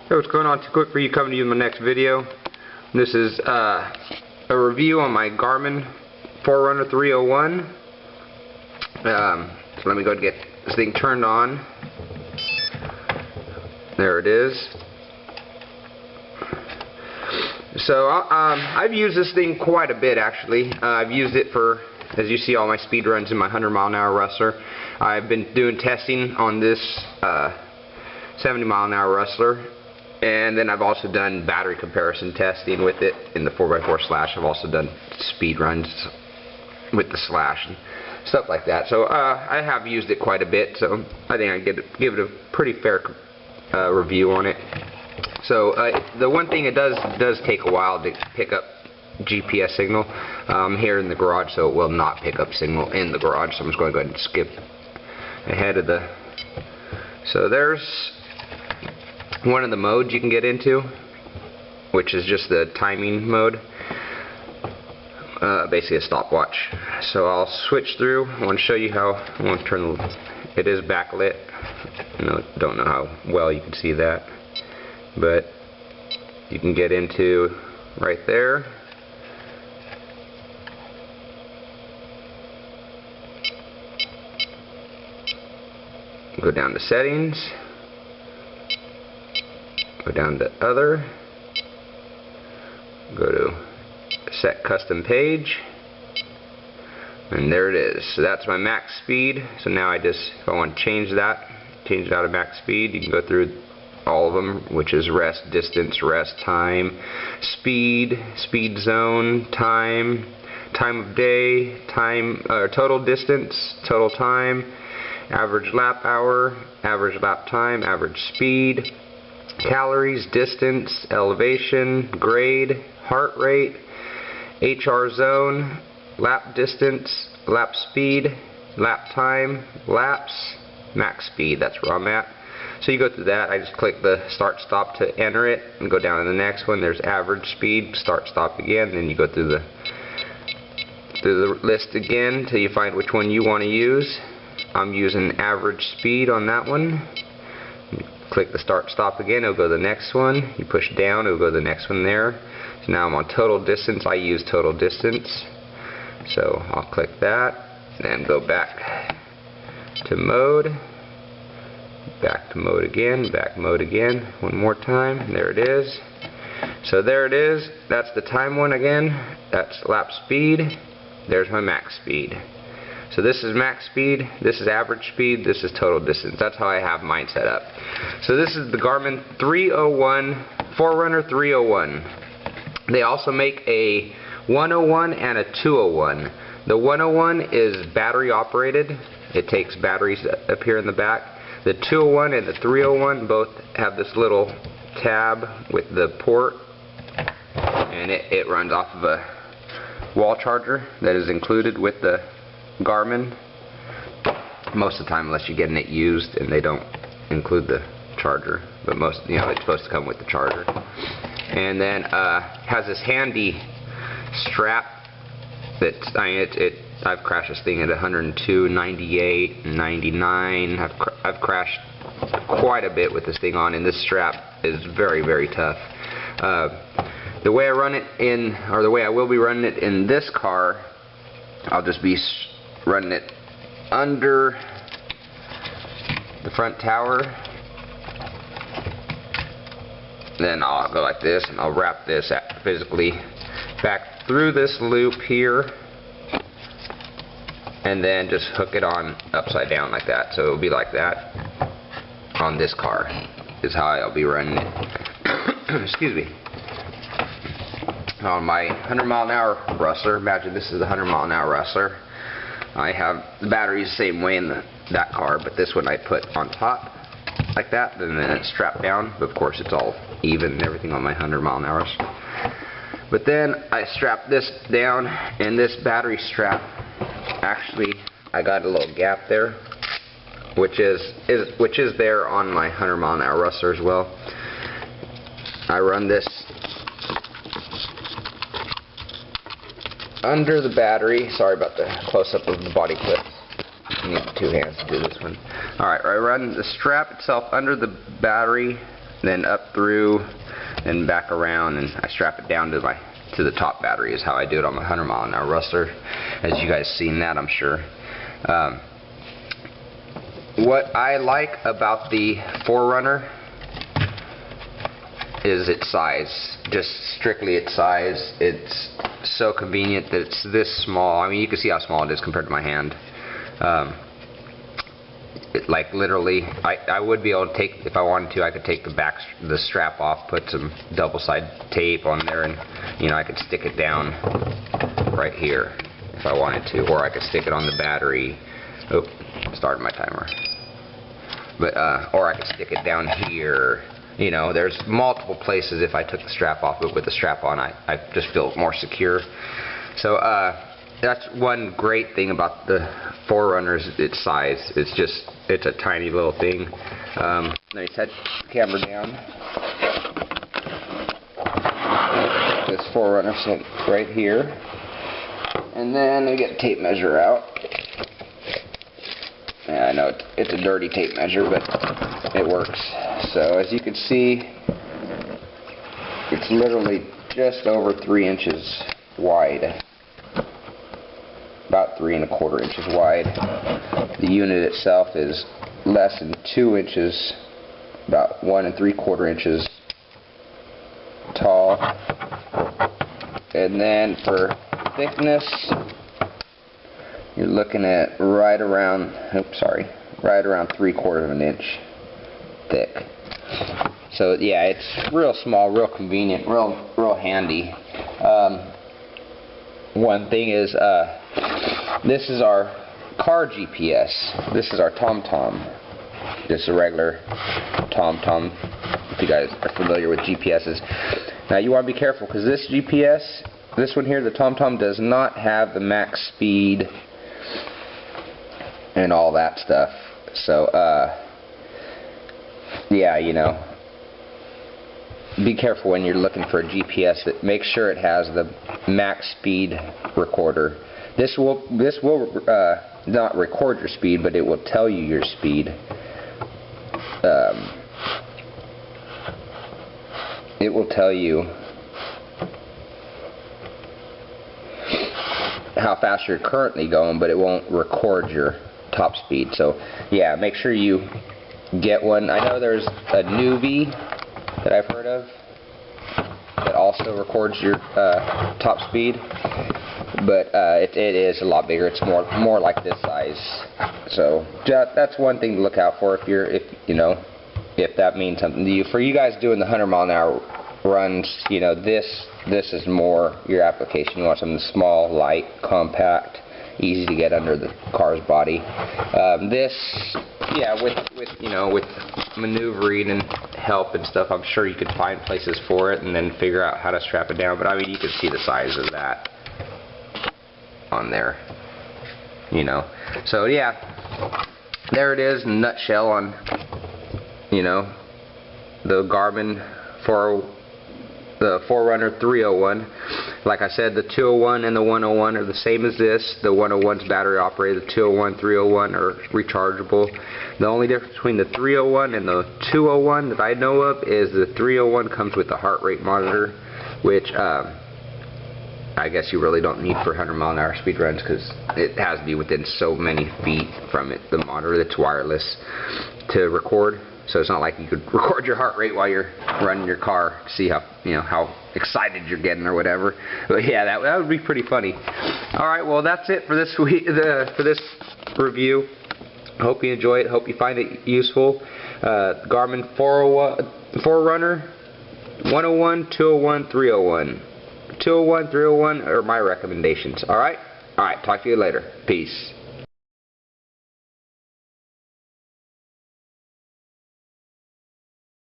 Hey, what's going on? 2cwik4u coming to you in my next video. This is a review on my Garmin Forerunner 301. So let me go and get this thing turned on. There it is. So I've used this thing quite a bit actually. I've used it for, as you see, all my speed runs in my 100-mile-an-hour rustler. I've been doing testing on this 70-mile-an-hour rustler. And then I've also done battery comparison testing with it in the 4x4 slash. I've also done speed runs with the slash and stuff like that. So I have used it quite a bit. So I think I give it a pretty fair review on it. So the one thing it does take a while to pick up GPS signal. Here in the garage, so it will not pick up signal in the garage. So I'm just going to go ahead and skip ahead of the. So there's one of the modes you can get into, which is just the timing mode, basically a stopwatch. So I'll switch through. I want to show you how. I want to turn it is backlit. Don't know how well you can see that, but you can get into right there. Go down to settings. Go down to other, go to set custom page, and there it is. So that's my max speed. So now if I want to change it out of max speed, you can go through all of them, which is rest distance, rest time, speed, speed zone, time of day, time, total distance, total time, average lap hour, average lap time, average speed, calories, distance, elevation, grade, heart rate, HR zone, lap distance, lap speed, lap time, laps, max speed. That's where I'm at. So you go through that. I just click the start stop to enter it and go down to the next one. There's average speed, start stop again. Then you go through the list again till you find which one you want to use. I'm using average speed on that one. Click the start stop again, it'll go to the next one. You push down, it'll go to the next one there. So now I'm on total distance. I use total distance. So I'll click that and go back to mode. Back to mode again, back mode again. One more time. There it is. So there it is. That's the time one again. That's lap speed. There's my max speed. So this is max speed, this is average speed, this is total distance. That's how I have mine set up. So this is the Garmin 301, Forerunner 301. They also make a 101 and a 201. The 101 is battery operated. It takes batteries up here in the back. The 201 and the 301 both have this little tab with the port, and it runs off of a wall charger that is included with the Garmin most of the time, unless you're getting it used and they don't include the charger, but most, it's supposed to come with the charger. And then has this handy strap that I've crashed this thing at 102, 98, 99. I've crashed quite a bit with this thing on, and this strap is very, very tough. The way I run it the way I will be running it in this car, I'll just be running it under the front tower. Then I'll go like this, and I'll wrap this physically back through this loop here, and then just hook it on upside down like that. So it'll be like that on this car is how I'll be running it. Excuse me. On my 100-mile-an-hour rustler, imagine this is the 100-mile-an-hour rustler. I have the batteries the same way in that car, but this one I put on top like that, and then it's strapped down. But of course it's all even and everything on my 100-mile-an-hour. But then I strap this down, and this battery strap, actually I got a little gap there, which is there on my 100-mile-an-hour rustler as well. I run this under the battery. Sorry about the close-up of the body clip. You need two hands to do this one. Alright, I run the strap itself under the battery then up through, and back around, and I strap it down to the top battery is how I do it on my 100 mile an hour rustler, as you guys seen that, I'm sure. What I like about the Forerunner is its size, just strictly its size. It's so convenient that it's this small. I mean, you can see how small it is compared to my hand. Like literally, I would be able to take, if I wanted to, I could take the strap off, put some double-sided tape on there, and I could stick it down right here if I wanted to, or I could stick it on the battery. Oh, started my timer. But or I could stick it down here. There's multiple places if I took the strap off, but with the strap on, I just feel more secure. So that's one great thing about the Forerunner's its size. It's a tiny little thing. Let me set the camera down. This Forerunner set right here, and then we get the tape measure out. Yeah, I know it's a dirty tape measure, but it works. So as you can see, it's literally just over 3 inches wide. About 3 1/4 inches wide. The unit itself is less than 2 inches, about 1 3/4 inches tall. And then for thickness, you're looking at right around 3/4 of an inch thick. So yeah, it's real small, real convenient, real handy. One thing is, this is our car GPS. This is our TomTom. Just a regular TomTom, if you guys are familiar with GPSs. Now you want to be careful, because this GPS, this one here, the TomTom, does not have the max speed and all that stuff. So yeah, be careful when you're looking for a GPS. That make sure it has the max speed recorder. This will not record your speed, but it will tell you your speed. It will tell you how fast you're currently going, but it won't record your top speed. So yeah, make sure you get one. I know there's a Nuvi that I've heard of that also records your top speed, but it is a lot bigger. It's more like this size. So that's one thing to look out for if that means something to you. For you guys doing the 100 mile an hour runs, this is more your application. You want something small, light, compact, easy to get under the car's body. This, yeah, with maneuvering and help and stuff, I'm sure you could find places for it and then figure out how to strap it down. But I mean, you can see the size of that on there. So yeah, there it is in a nutshell on the Garmin the Forerunner 301. Like I said, the 201 and the 101 are the same as this. The 101's battery operated. The 201, 301 are rechargeable. The only difference between the 301 and the 201 that I know of is the 301 comes with a heart rate monitor, which I guess you really don't need for 100 mile an hour speed runs, because it has to be within so many feet from it, the monitor that's wireless, to record. So it's not like you could record your heart rate while you're running your car to see how how excited you're getting or whatever. But yeah, that would be pretty funny. All right, well that's it for this week, for this review. Hope you enjoy it. Hope you find it useful. Garmin Forerunner 101, 201, 301. 201, 301 are my recommendations. All right. Talk to you later. Peace.